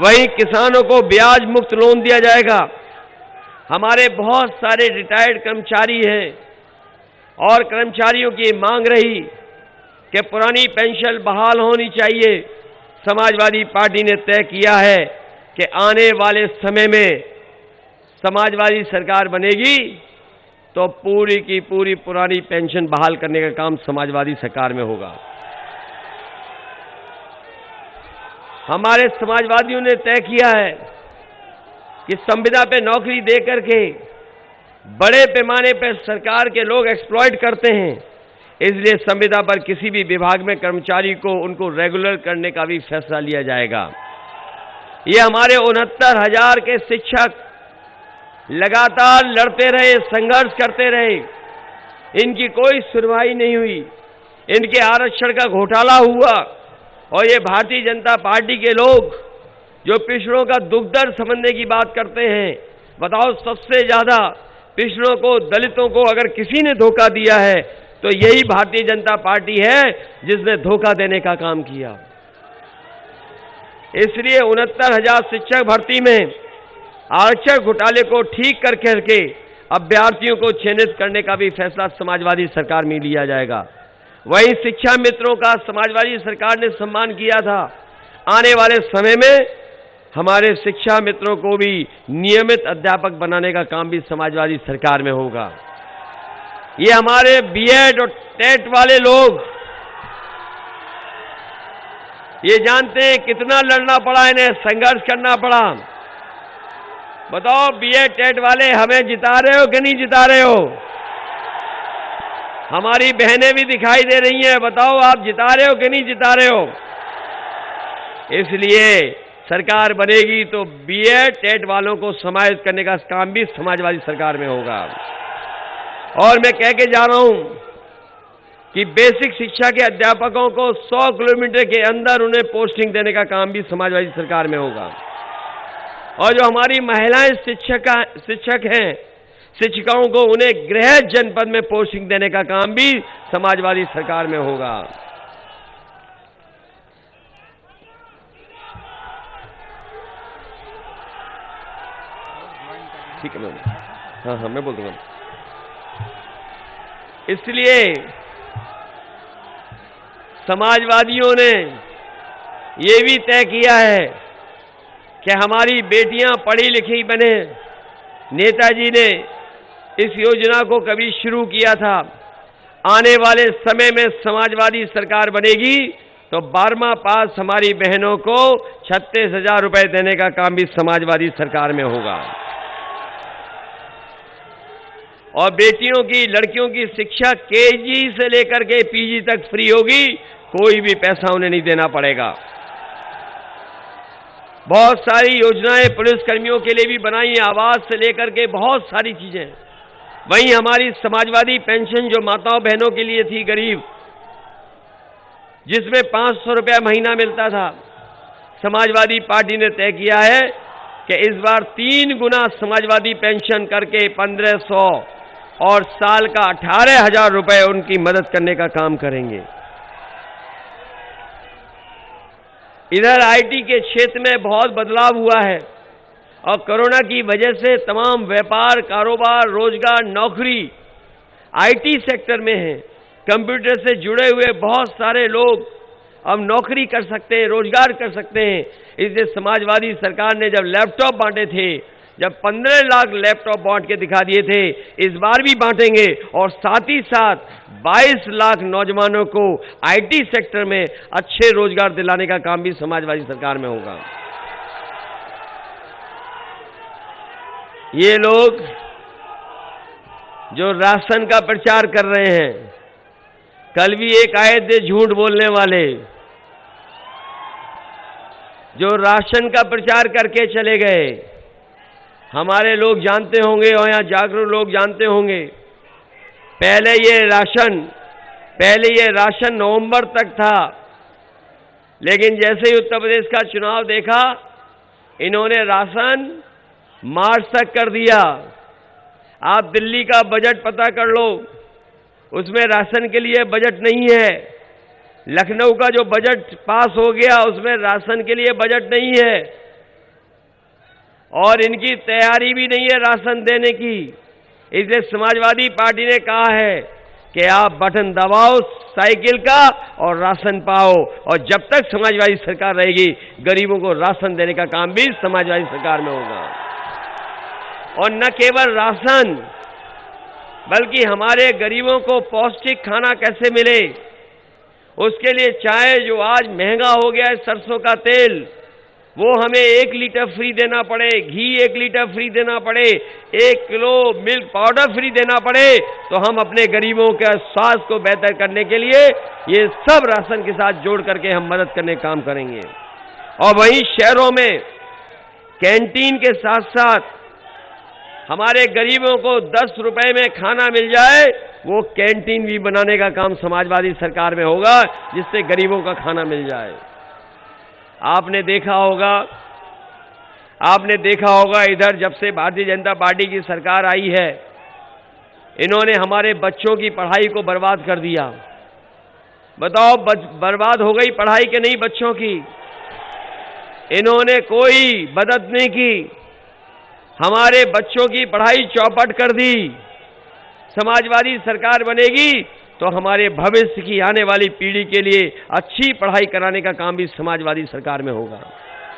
वहीं किसानों को ब्याज मुक्त लोन दिया जाएगा। हमारे बहुत सारे रिटायर्ड कर्मचारी हैं और कर्मचारियों की मांग रही कि पुरानी पेंशन बहाल होनी चाहिए। समाजवादी पार्टी ने तय किया है कि आने वाले समय में समाजवादी सरकार बनेगी तो पूरी की पूरी पुरानी पेंशन बहाल करने का काम समाजवादी सरकार में होगा। हमारे समाजवादियों ने तय किया है कि संविदा पे नौकरी दे करके बड़े पैमाने पर सरकार के लोग एक्सप्लॉइट करते हैं, इसलिए संविदा पर किसी भी विभाग में कर्मचारी को उनको रेगुलर करने का भी फैसला लिया जाएगा। ये हमारे 69,000 के शिक्षक लगातार लड़ते रहे, संघर्ष करते रहे, इनकी कोई सुनवाई नहीं हुई, इनके आरक्षण का घोटाला हुआ और ये भारतीय जनता पार्टी के लोग जो पिछड़ों का दुख दर्द समझने की बात करते हैं, बताओ सबसे ज्यादा पिछड़ों को, दलितों को अगर किसी ने धोखा दिया है तो यही भारतीय जनता पार्टी है जिसने धोखा देने का काम किया। इसलिए 69,000 शिक्षक भर्ती में आरक्षण घोटाले को ठीक करके अभ्यर्थियों को चयनित करने का भी फैसला समाजवादी सरकार में लिया जाएगा। वहीं शिक्षा मित्रों का समाजवादी सरकार ने सम्मान किया था। आने वाले समय में हमारे शिक्षा मित्रों को भी नियमित अध्यापक बनाने का काम भी समाजवादी सरकार में होगा। ये हमारे बीएड और टेट वाले लोग ये जानते हैं कितना लड़ना पड़ा, इन्हें संघर्ष करना पड़ा। बताओ बीएड टेट वाले हमें जिता रहे हो कि नहीं जिता रहे हो? हमारी बहनें भी दिखाई दे रही हैं, बताओ आप जिता रहे हो कि नहीं जिता रहे हो? इसलिए सरकार बनेगी तो बीएड टेट वालों को समाहित करने का काम भी समाजवादी सरकार में होगा। और मैं कह के जा रहा हूं कि बेसिक शिक्षा के अध्यापकों को 100 किलोमीटर के अंदर उन्हें पोस्टिंग देने का काम भी समाजवादी सरकार में होगा। और जो हमारी महिलाएं शिक्षक हैं, शिक्षिकाओं को उन्हें गृह जनपद में पोस्टिंग देने का काम भी समाजवादी सरकार में होगा। ठीक है मैम, हाँ मैं बोल दूंगा। इसलिए समाजवादियों ने ये भी तय किया है कि हमारी बेटियां पढ़ी लिखी बने। नेताजी ने इस योजना को कभी शुरू किया था। आने वाले समय में समाजवादी सरकार बनेगी तो 12वां पास हमारी बहनों को 36,000 रुपए देने का काम भी समाजवादी सरकार में होगा। और बेटियों की, लड़कियों की शिक्षा केजी से लेकर के पीजी तक फ्री होगी, कोई भी पैसा उन्हें नहीं देना पड़ेगा। बहुत सारी योजनाएं पुलिस कर्मियों के लिए भी बनाई, आवास से लेकर के बहुत सारी चीजें। वहीं हमारी समाजवादी पेंशन जो माताओं बहनों के लिए थी गरीब, जिसमें 500 रुपया महीना मिलता था, समाजवादी पार्टी ने तय किया है कि इस बार 3 गुना समाजवादी पेंशन करके 1,500 और साल का 18,000 रुपए उनकी मदद करने का काम करेंगे। इधर आईटी के क्षेत्र में बहुत बदलाव हुआ है और कोरोना की वजह से तमाम व्यापार, कारोबार, रोजगार, नौकरी आईटी सेक्टर में है। कंप्यूटर से जुड़े हुए बहुत सारे लोग अब नौकरी कर सकते हैं, रोजगार कर सकते हैं। इसलिए समाजवादी सरकार ने जब लैपटॉप बांटे थे, जब 15 लाख लैपटॉप बांट के दिखा दिए थे, इस बार भी बांटेंगे और साथ ही साथ 22 लाख नौजवानों को आईटी सेक्टर में अच्छे रोजगार दिलाने का काम भी समाजवादी सरकार में होगा। ये लोग जो राशन का प्रचार कर रहे हैं, कल भी एक आए थे झूठ बोलने वाले, जो राशन का प्रचार करके चले गए। हमारे लोग जानते होंगे और यहाँ जागरूक लोग जानते होंगे, पहले ये राशन नवंबर तक था, लेकिन जैसे ही उत्तर प्रदेश का चुनाव देखा, इन्होंने राशन मार्च तक कर दिया। आप दिल्ली का बजट पता कर लो, उसमें राशन के लिए बजट नहीं है। लखनऊ का जो बजट पास हो गया, उसमें राशन के लिए बजट नहीं है। और इनकी तैयारी भी नहीं है राशन देने की। इसलिए समाजवादी पार्टी ने कहा है कि आप बटन दबाओ साइकिल का और राशन पाओ, और जब तक समाजवादी सरकार रहेगी गरीबों को राशन देने का काम भी समाजवादी सरकार में होगा। और न केवल राशन, बल्कि हमारे गरीबों को पौष्टिक खाना कैसे मिले, उसके लिए चाहे जो आज महंगा हो गया है सरसों का तेल, वो हमें 1 लीटर फ्री देना पड़े, घी 1 लीटर फ्री देना पड़े, 1 किलो मिल्क पाउडर फ्री देना पड़े, तो हम अपने गरीबों के स्वास्थ्य को बेहतर करने के लिए ये सब राशन के साथ जोड़ करके हम मदद करने का काम करेंगे। और वहीं शहरों में कैंटीन के साथ साथ हमारे गरीबों को 10 रुपए में खाना मिल जाए, वो कैंटीन भी बनाने का काम समाजवादी सरकार में होगा, जिससे गरीबों का खाना मिल जाए। आपने देखा होगा इधर जब से भारतीय जनता पार्टी की सरकार आई है, इन्होंने हमारे बच्चों की पढ़ाई को बर्बाद कर दिया। बताओ, बर्बाद हो गई पढ़ाई के नहीं बच्चों की? इन्होंने कोई मदद नहीं की, हमारे बच्चों की पढ़ाई चौपट कर दी। समाजवादी सरकार बनेगी तो हमारे भविष्य की आने वाली पीढ़ी के लिए अच्छी पढ़ाई कराने का काम भी समाजवादी सरकार में होगा।